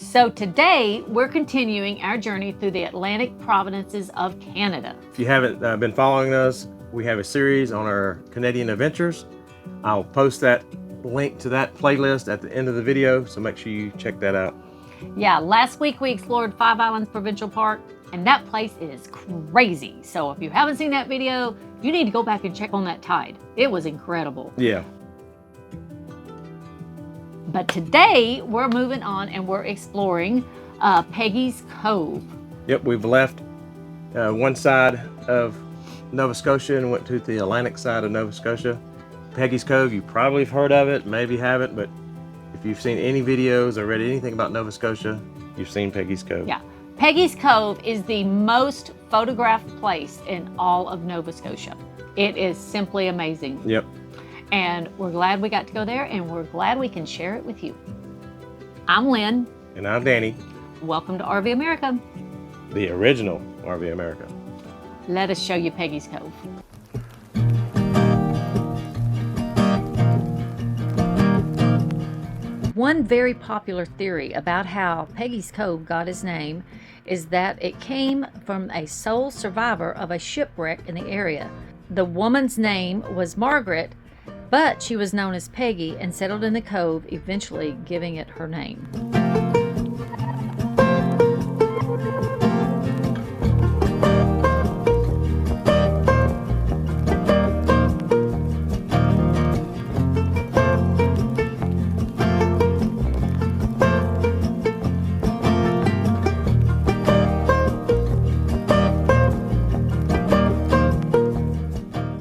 So today we're continuing our journey through the Atlantic provinces of Canada. If you haven't been following us, we have a series on our Canadian adventures. I'll post that link to that playlist at the end of the video, so make sure you check that out. Yeah, last week we explored Five Islands Provincial Park, and that place is crazy. So if you haven't seen that video, you need to go back and check on that tide. It was incredible. Yeah. But today we're moving on and we're exploring Peggy's Cove. Yep, we've left one side of Nova Scotia and went to the Atlantic side of Nova Scotia. Peggy's Cove, you probably have heard of it, maybe haven't, but if you've seen any videos or read anything about Nova Scotia, you've seen Peggy's Cove. Yeah, Peggy's Cove is the most photographed place in all of Nova Scotia. It is simply amazing. Yep. And we're glad we got to go there, and we're glad we can share it with you. I'm Lynn. And I'm Danny. Welcome to RV America. The original RV America. Let us show you Peggy's Cove. One very popular theory about how Peggy's Cove got its name is that it came from a sole survivor of a shipwreck in the area. The woman's name was Margaret, but she was known as Peggy and settled in the cove, eventually giving it her name.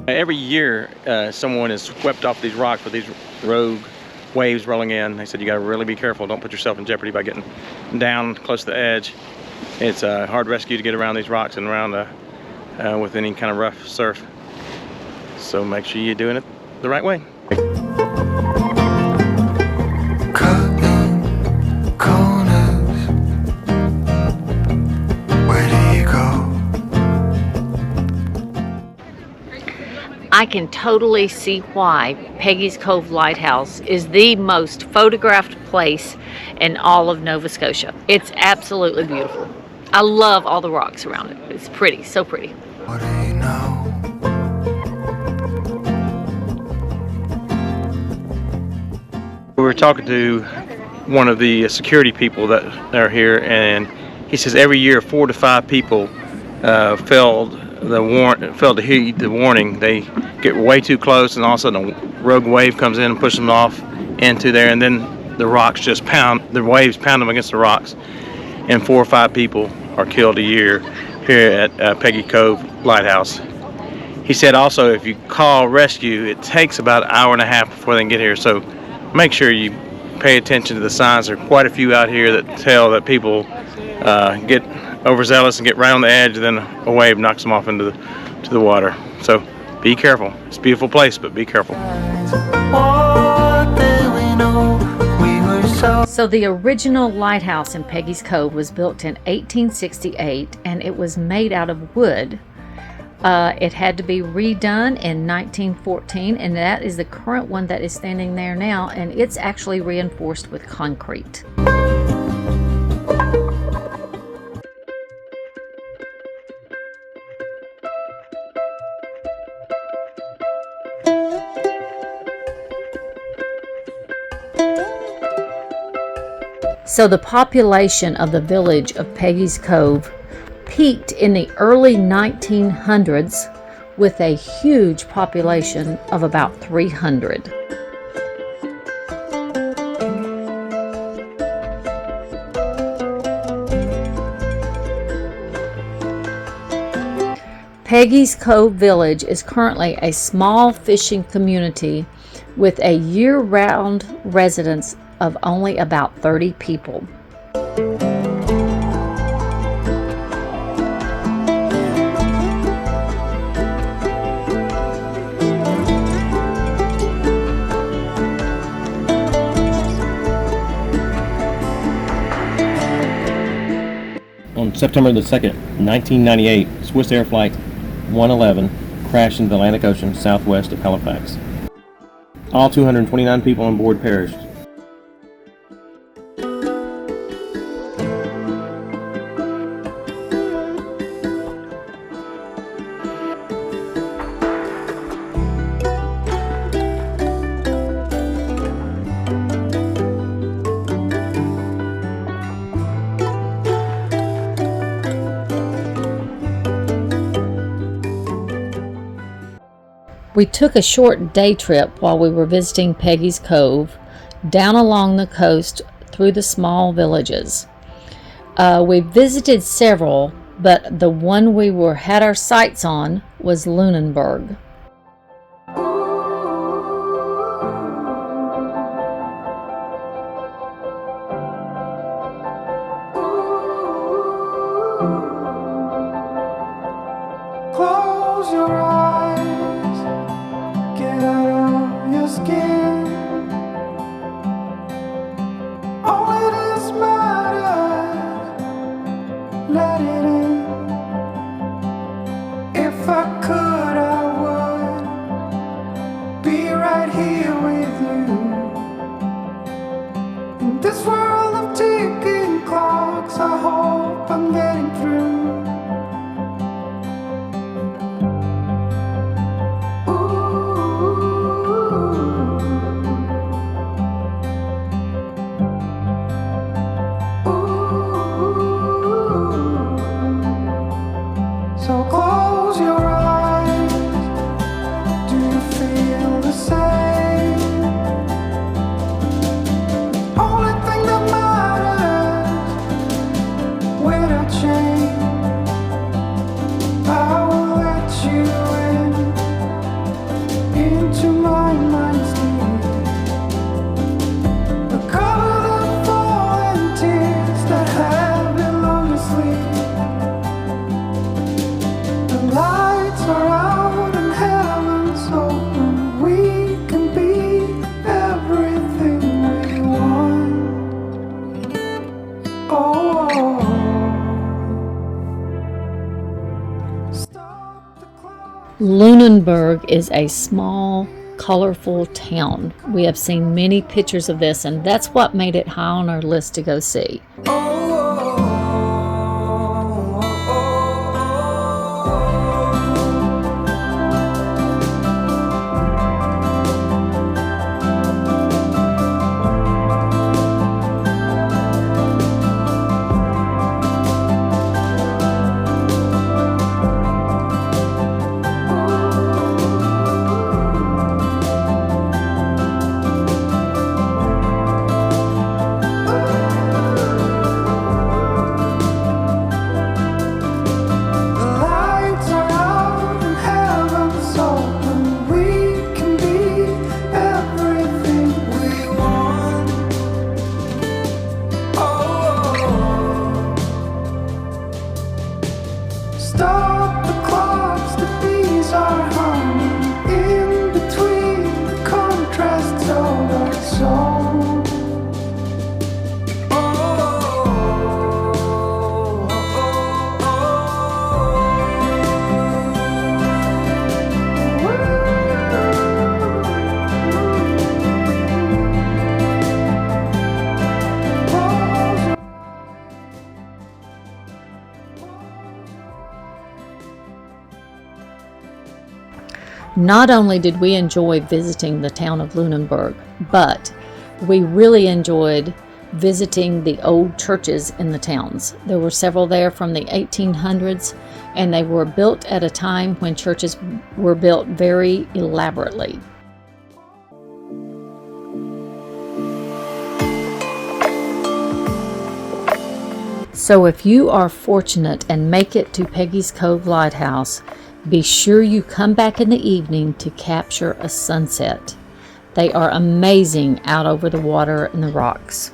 Every year, someone is swept off these rocks with these rogue waves rolling in. They said you got to really be careful. Don't put yourself in jeopardy by getting down close to the edge. It's a hard rescue to get around these rocks and around with any kind of rough surf. So make sure you're doing it the right way. I can totally see why Peggy's Cove Lighthouse is the most photographed place in all of Nova Scotia. It's absolutely beautiful. I love all the rocks around it. It's pretty, so pretty. What do you know? We were talking to one of the security people that are here, and he says every year 4 to 5 people failed to heed the warning. They get way too close, and all of a sudden a rogue wave comes in and pushes them off into there, and then the rocks just the waves pound them against the rocks, and 4 or 5 people are killed a year here at Peggy Cove Lighthouse. He said also if you call rescue, it takes about an hour and a half before they can get here, so make sure you pay attention to the signs. There are quite a few out here that tell that people get overzealous and get right on the edge, and then a wave knocks them off into the water. So be careful. It's a beautiful place, but be careful. So the original lighthouse in Peggy's Cove was built in 1868, and it was made out of wood. It had to be redone in 1914, and that is the current one that is standing there now, and it's actually reinforced with concrete. So the population of the village of Peggy's Cove peaked in the early 1900s with a huge population of about 300. Peggy's Cove Village is currently a small fishing community with a year-round residence of only about 30 people. On September the 2nd, 1998, Swissair Flight 111 crashed into the Atlantic Ocean southwest of Halifax. All 229 people on board perished. We took a short day trip while we were visiting Peggy's Cove, down along the coast through the small villages. We visited several, but the one we had our sights on was Lunenburg. Close your eyes, get out of your skin. All this matters, let it in. If I could, I would be right here with you. In this world of ticking clocks, I hope I'm getting through. So close your eyes. Do you feel the same? Only thing that matters, without change, I will let you into my mind's deep. Recover the fallen tears that have been long asleep. Lights are out and heaven's open. We can be everything we want. Oh, stop the clock. Lunenburg is a small, colorful town. We have seen many pictures of this, and that's what made it high on our list to go see. Stop the clocks, the bees are humming in between the contrasts of our soul. Not only did we enjoy visiting the town of Lunenburg, but we really enjoyed visiting the old churches in the towns. There were several there from the 1800s, and they were built at a time when churches were built very elaborately. So if you are fortunate and make it to Peggy's Cove Lighthouse, be sure you come back in the evening to capture a sunset. They are amazing out over the water and the rocks.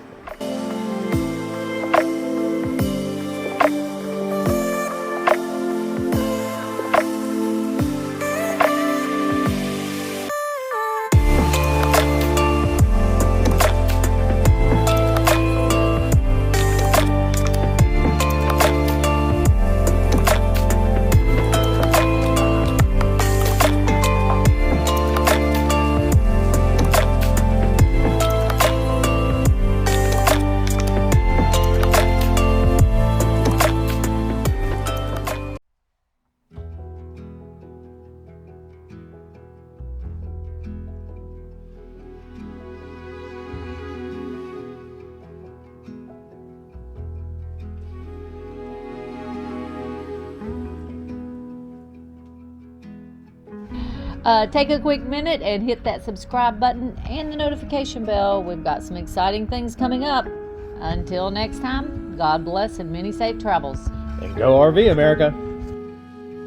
Take a quick minute and hit that subscribe button and the notification bell. We've got some exciting things coming up. Until next time, God bless and many safe travels. And go RV, America.